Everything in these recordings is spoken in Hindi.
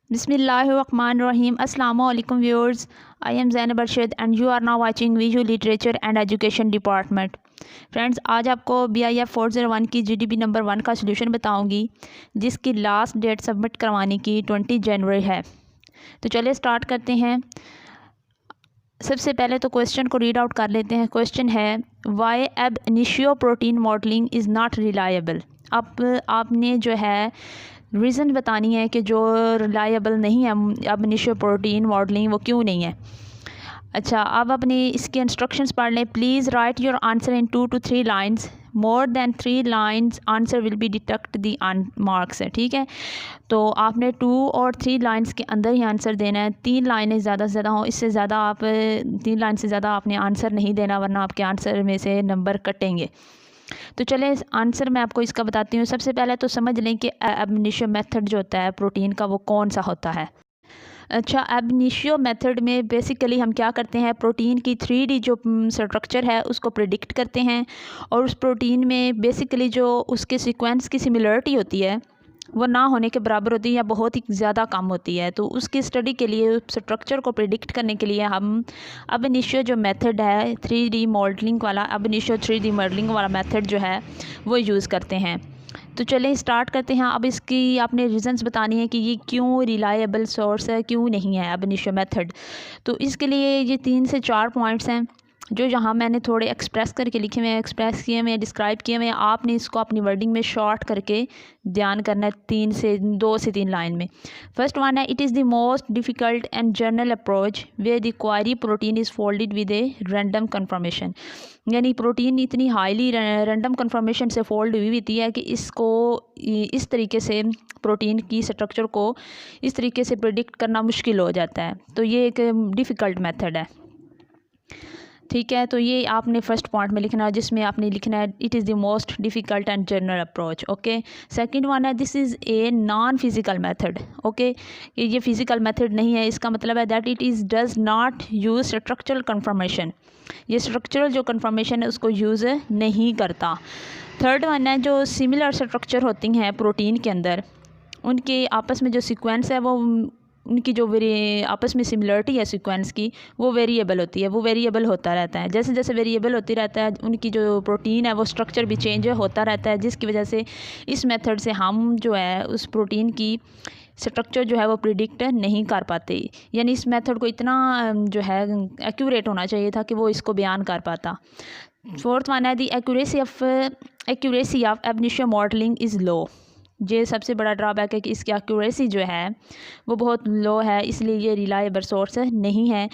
Bismillahirrahmanirrahim. Assalamu alaikum viewers. I am Zainab Arshad and you are now watching VUshort Literature and Education Department. Friends, आज आपको BIF401 की GDB नंबर 1 का सोल्यूशन बताऊंगी, जिसकी लास्ट डेट सबमिट करवाने की 20 जनवरी है। तो चलिए स्टार्ट करते हैं। सबसे पहले तो क्वेश्चन को रीड आउट कर लेते हैं। क्वेश्चन है, why ab initio protein modelling is not reliable. अब आपने जो है रीज़न बतानी है कि जो रिलायबल नहीं है अब इनिशियो प्रोटीन मॉडलिंग, वो क्यों नहीं है। अच्छा, अब अपनी इसके इंस्ट्रक्शंस पढ़ लें। Please write your answer in 2 to 3 lines. More than 3 lines answer will be detect the marks है। ठीक है, तो आपने 2 और 3 लाइन्स के अंदर ही आंसर देना है। 3 लाइनें ज़्यादा से ज़्यादा हों, इससे ज़्यादा आप 3 लाइन से ज़्यादा आपने आंसर नहीं देना, वरना आपके आंसर में से नंबर कटेंगे। तो चलें आंसर मैं आपको इसका बताती हूँ। सबसे पहले तो समझ लें कि एब इनिशियो मेथड जो होता है प्रोटीन का, वो कौन सा होता है। अच्छा, एब इनिशियो मेथड में बेसिकली हम क्या करते हैं, प्रोटीन की 3D जो स्ट्रक्चर है उसको प्रिडिक्ट करते हैं, और उस प्रोटीन में बेसिकली जो उसके सीक्वेंस की सिमिलरिटी होती है वो ना होने के बराबर होती है या बहुत ही ज़्यादा कम होती है। तो उसकी स्टडी के लिए, स्ट्रक्चर को प्रिडिक्ट करने के लिए हम अब इनिशियो जो मेथड है 3D मॉडलिंग वाला, अब इनिशियो 3D मॉडलिंग वाला मेथड जो है वो यूज़ करते हैं। तो चलें स्टार्ट करते हैं। अब इसकी आपने रीज़न्स बतानी है कि ये क्यों रिलायबल सोर्स है, क्यों नहीं है अब इनिशियो मेथड। तो इसके लिए ये 3 से 4 पॉइंट्स हैं जो यहाँ मैंने थोड़े एक्सप्रेस करके लिखे हुए हैं, एक्सप्रेस किए हुए हैं, डिस्क्राइब किए हुए हैं। आपने इसको अपनी वर्डिंग में शॉर्ट करके ध्यान करना है 2 से 3 लाइन में। फर्स्ट वन है, it is the most difficult and general approach where the query protein is folded with a random conformation. यानी प्रोटीन इतनी हाईली रैंडम कन्फर्मेशन से फोल्ड हुई होती है कि इसको इस तरीके से प्रोटीन की स्ट्रक्चर को इस तरीके से प्रिडिक्ट करना मुश्किल हो जाता है। तो ये एक डिफ़िकल्ट मेथड है। ठीक है, तो ये आपने फर्स्ट पॉइंट में लिखना है, जिसमें आपने लिखना है it is the most difficult and general approach. Okay, second one है, this is a non physical method. Okay, ये फिजिकल मेथड नहीं है, इसका मतलब है that it is does not use structural conformation. ये स्ट्रक्चरल जो कन्फर्मेशन है उसको यूज़ नहीं करता। थर्ड वन है, जो सिमिलर स्ट्रक्चर होती हैं प्रोटीन के अंदर, उनके आपस में जो सीक्वेंस है वो उनकी जो आपस में सिमिलरिटी है सीक्वेंस की, वो वेरिएबल होती है, वो वेरिएबल होता रहता है। जैसे जैसे वेरिएबल होती रहता है उनकी जो प्रोटीन है वो स्ट्रक्चर भी चेंज होता रहता है, जिसकी वजह से इस मेथड से हम जो है उस प्रोटीन की स्ट्रक्चर जो है वो प्रिडिक्ट नहीं कर पाते। यानी इस मेथड को इतना जो है एक्यूरेट होना चाहिए था कि वो इसको बयान कर पाता। फोर्थ वन है, the accuracy of ab initio modelling is लो। ये सबसे बड़ा ड्रॉबैक है कि इसकी एक्यूरेसी जो है वो बहुत लो है, इसलिए ये रिलायबल सोर्स नहीं है।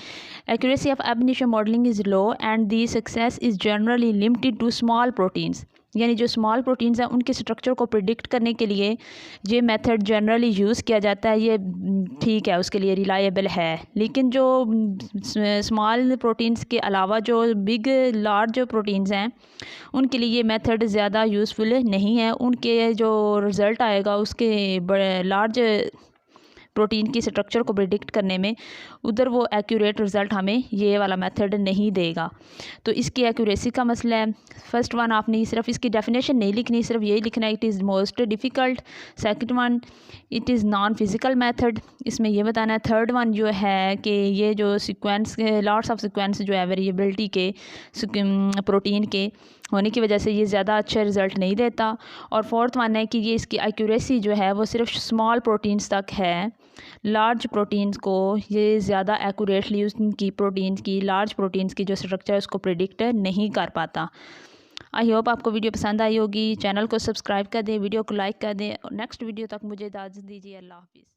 Accuracy of ab initio modelling is low and the success is generally limited to small proteins. यानी जो स्मॉल प्रोटीन्स हैं उनके स्ट्रक्चर को प्रिडिक्ट करने के लिए ये मेथड जनरली यूज़ किया जाता है। ये ठीक है, उसके लिए रिलायबल है। लेकिन जो स्मॉल प्रोटीन्स के अलावा जो बिग लार्ज जो प्रोटीन्स हैं उनके लिए ये मेथड ज़्यादा यूज़फुल नहीं है। उनके जो रिज़ल्ट आएगा उसके बड़े लार्ज प्रोटीन की स्ट्रक्चर को प्रिडिक्ट करने में, उधर वो एक्यूरेट रिज़ल्ट हमें ये वाला मेथड नहीं देगा। तो इसकी एक्यूरेसी का मसला है। फर्स्ट वन आपने सिर्फ इसकी डेफिनेशन नहीं लिखनी, सिर्फ यही लिखना है it is most difficult. Second one, it is non physical method, इसमें ये बताना है। थर्ड वन जो है कि ये जो सीक्वेंस लॉट्स ऑफ सीक्वेंस जो है वेरिएबिलिटी के प्रोटीन के होने की वजह से ये ज़्यादा अच्छा रिज़ल्ट नहीं देता। और फोर्थ वन है कि ये इसकी एक्यूरेसी जो है वो सिर्फ स्मॉल प्रोटीन्स तक है, लार्ज प्रोटीन्स को ये ज़्यादा एक्यूरेटली उनकी प्रोटीन्स की, लार्ज प्रोटीन्स की जो स्ट्रक्चर है उसको प्रिडिक्ट नहीं कर पाता। आई होप आपको वीडियो पसंद आई होगी। चैनल को सब्सक्राइब कर दें, वीडियो को लाइक कर दें, और नेक्स्ट वीडियो तक मुझे इजाज़त दीजिए। अल्लाह हाफिज़।